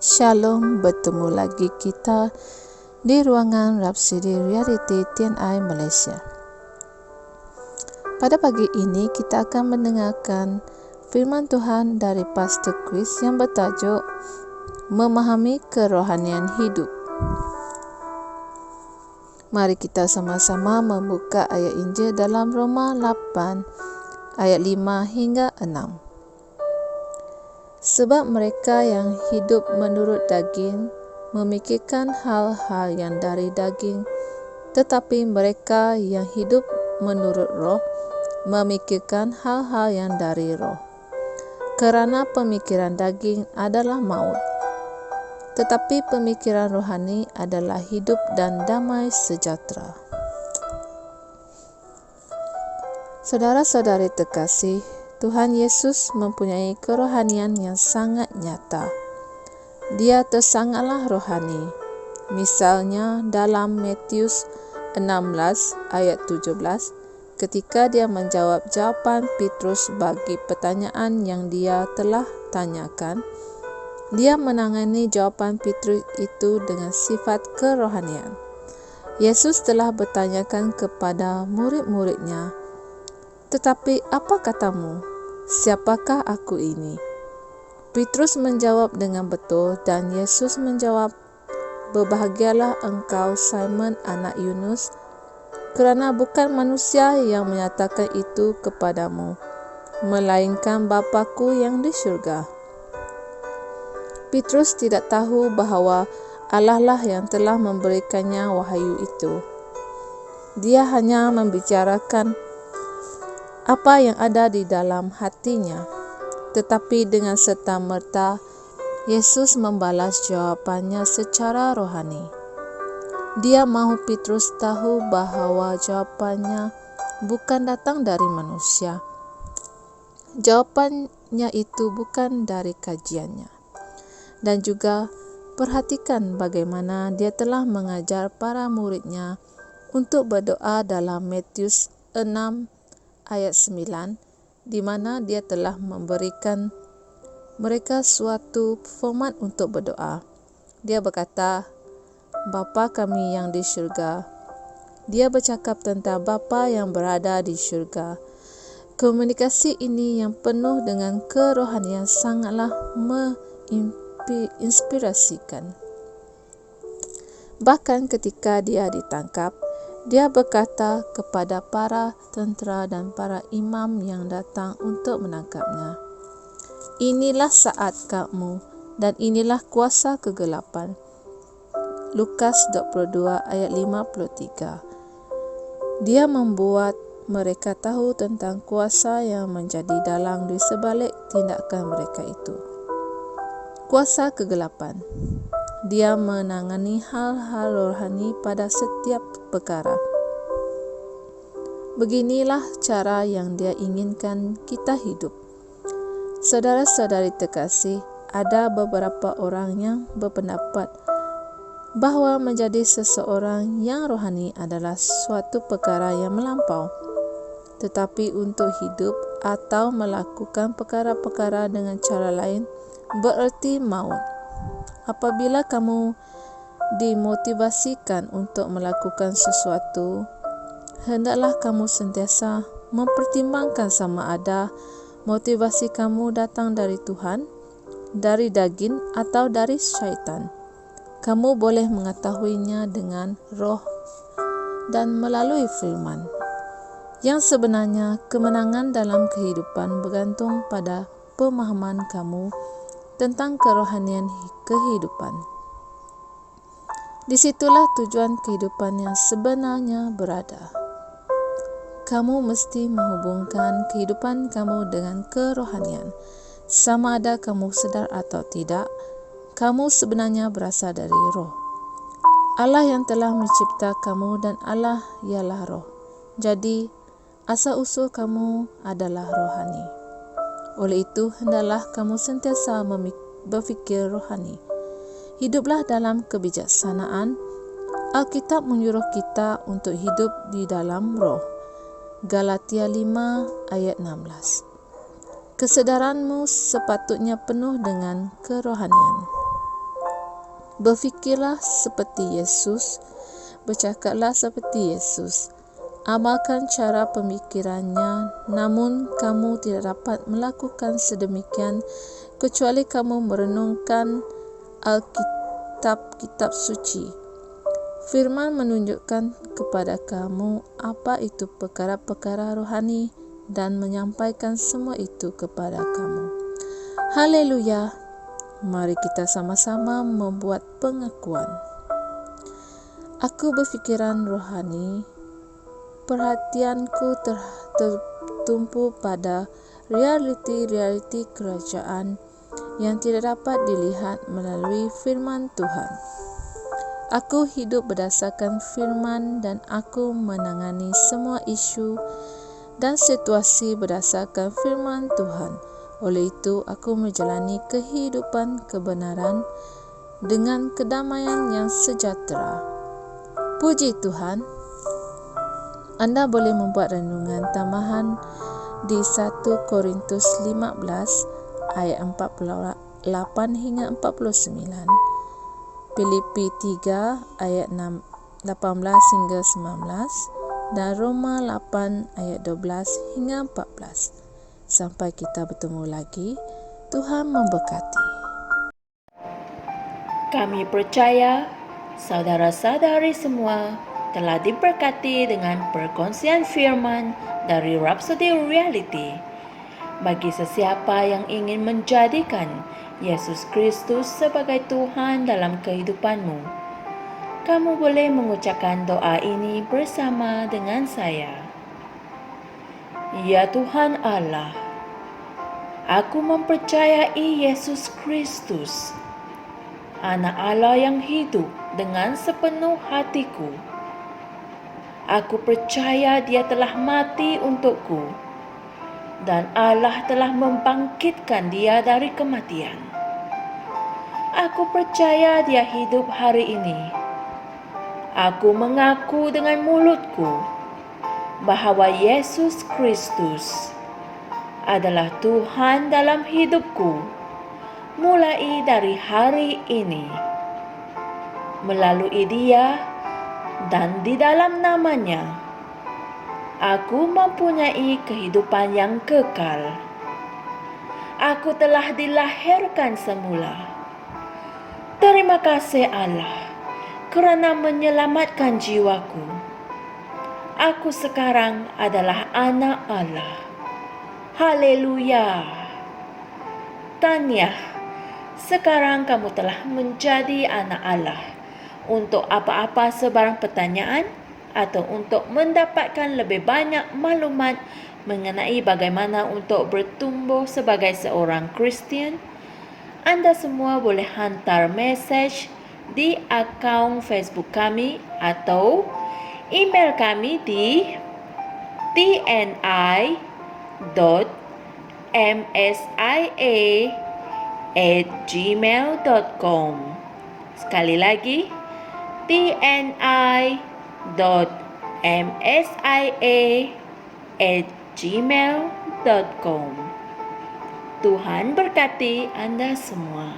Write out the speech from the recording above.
Shalom, bertemu lagi kita di ruangan Rhapsody Reality TNI Malaysia. Pada pagi ini kita akan mendengarkan firman Tuhan dari Pastor Chris yang bertajuk Memahami Kerohanian Hidup. Mari kita sama-sama membuka ayat Injil dalam Roma 8 ayat 5 hingga 6. Sebab mereka yang hidup menurut daging memikirkan hal-hal yang dari daging, tetapi mereka yang hidup menurut roh memikirkan hal-hal yang dari roh. Kerana pemikiran daging adalah maut, tetapi pemikiran rohani adalah hidup dan damai sejahtera. Saudara-saudari terkasih, Tuhan Yesus mempunyai kerohanian yang sangat nyata. Dia tersangatlah rohani. Misalnya dalam Matius 16 ayat 17, ketika dia menjawab jawapan Petrus bagi pertanyaan yang dia telah tanyakan, dia menangani jawapan Petrus itu dengan sifat kerohanian. Yesus telah bertanyakan kepada murid-muridnya, "Tetapi apa katamu? Siapakah aku ini?" Petrus menjawab dengan betul dan Yesus menjawab, "Berbahagialah engkau Simon anak Yunus, kerana bukan manusia yang menyatakan itu kepadamu, melainkan Bapa-Ku yang di syurga." Petrus tidak tahu bahawa Allah lah yang telah memberikannya wahyu itu. Dia hanya membicarakan apa yang ada di dalam hatinya. Tetapi dengan serta-merta, Yesus membalas jawapannya secara rohani. Dia mahu Petrus tahu bahawa jawapannya bukan datang dari manusia. Jawapannya itu bukan dari kajiannya. Dan juga perhatikan bagaimana dia telah mengajar para muridnya untuk berdoa dalam Matius 6 ayat 9, di mana dia telah memberikan mereka suatu format untuk berdoa. Dia berkata, "Bapa kami yang di syurga." Dia bercakap tentang Bapa yang berada di syurga. Komunikasi ini yang penuh dengan kerohanian sangatlah menginspirasikan. Bahkan ketika dia ditangkap, dia berkata kepada para tentera dan para imam yang datang untuk menangkapnya, "Inilah saat kamu dan inilah kuasa kegelapan." Lukas 22 ayat 53. Dia membuat mereka tahu tentang kuasa yang menjadi dalang di sebalik tindakan mereka itu. Kuasa kegelapan. Dia menangani hal-hal rohani pada setiap perkara. Beginilah cara yang dia inginkan kita hidup. Saudara-saudari terkasih, ada beberapa orang yang berpendapat bahawa menjadi seseorang yang rohani adalah suatu perkara yang melampau. Tetapi untuk hidup atau melakukan perkara-perkara dengan cara lain bererti maut. Apabila kamu dimotivasikan untuk melakukan sesuatu, hendaklah kamu sentiasa mempertimbangkan sama ada motivasi kamu datang dari Tuhan, dari daging atau dari syaitan. Kamu boleh mengetahuinya dengan roh dan melalui firman. Yang sebenarnya kemenangan dalam kehidupan bergantung pada pemahaman kamu tentang kerohanian kehidupan. Disitulah tujuan kehidupan yang sebenarnya berada. Kamu mesti menghubungkan kehidupan kamu dengan kerohanian. Sama ada kamu sedar atau tidak, kamu sebenarnya berasal dari roh. Allah yang telah mencipta kamu dan Allah ialah roh. Jadi, asal-usul kamu adalah rohani. Oleh itu, hendaklah kamu sentiasa berfikir rohani. Hiduplah dalam kebijaksanaan. Alkitab menyuruh kita untuk hidup di dalam roh. Galatia 5 ayat 16. Kesedaranmu sepatutnya penuh dengan kerohanian. Berfikirlah seperti Yesus, bercakaplah seperti Yesus. Amalkan cara pemikirannya, namun kamu tidak dapat melakukan sedemikian kecuali kamu merenungkan Alkitab, kitab suci. Firman menunjukkan kepada kamu apa itu perkara-perkara rohani dan menyampaikan semua itu kepada kamu. Haleluya! Mari kita sama-sama membuat pengakuan. Aku berfikiran rohani, perhatianku tertumpu pada realiti-realiti kerajaan yang tidak dapat dilihat melalui firman Tuhan. Aku hidup berdasarkan firman dan aku menangani semua isu dan situasi berdasarkan firman Tuhan. Oleh itu, aku menjalani kehidupan kebenaran dengan kedamaian yang sejahtera. Puji Tuhan. Anda boleh membuat renungan tambahan di 1 Korintus 15 ayat 48 hingga 49, Filipi 3 ayat 18 hingga 19, dan Roma 8 ayat 12 hingga 14. Sampai kita bertemu lagi, Tuhan memberkati. Kami percaya saudara-saudari semua telah diberkati dengan perkongsian firman dari Rhapsody Reality. Bagi sesiapa yang ingin menjadikan Yesus Kristus sebagai Tuhan dalam kehidupanmu, kamu boleh mengucapkan doa ini bersama dengan saya. Ya Tuhan Allah, aku mempercayai Yesus Kristus, Anak Allah yang hidup dengan sepenuh hatiku. Aku percaya Dia telah mati untukku dan Allah telah membangkitkan Dia dari kematian. Aku percaya Dia hidup hari ini. Aku mengaku dengan mulutku bahwa Yesus Kristus adalah Tuhan dalam hidupku mulai dari hari ini. Melalui Dia dan di dalam nama-Nya, aku mempunyai kehidupan yang kekal. Aku telah dilahirkan semula. Terima kasih Allah kerana menyelamatkan jiwaku. Aku sekarang adalah anak Allah. Haleluya. Tahniah, sekarang kamu telah menjadi anak Allah. Untuk apa-apa sebarang pertanyaan atau untuk mendapatkan lebih banyak maklumat mengenai bagaimana untuk bertumbuh sebagai seorang Kristian, anda semua boleh hantar mesej di akaun Facebook kami atau email kami di tni.msia@gmail.com. Sekali lagi, tni.msia@gmail.com. Tuhan berkati Anda semua.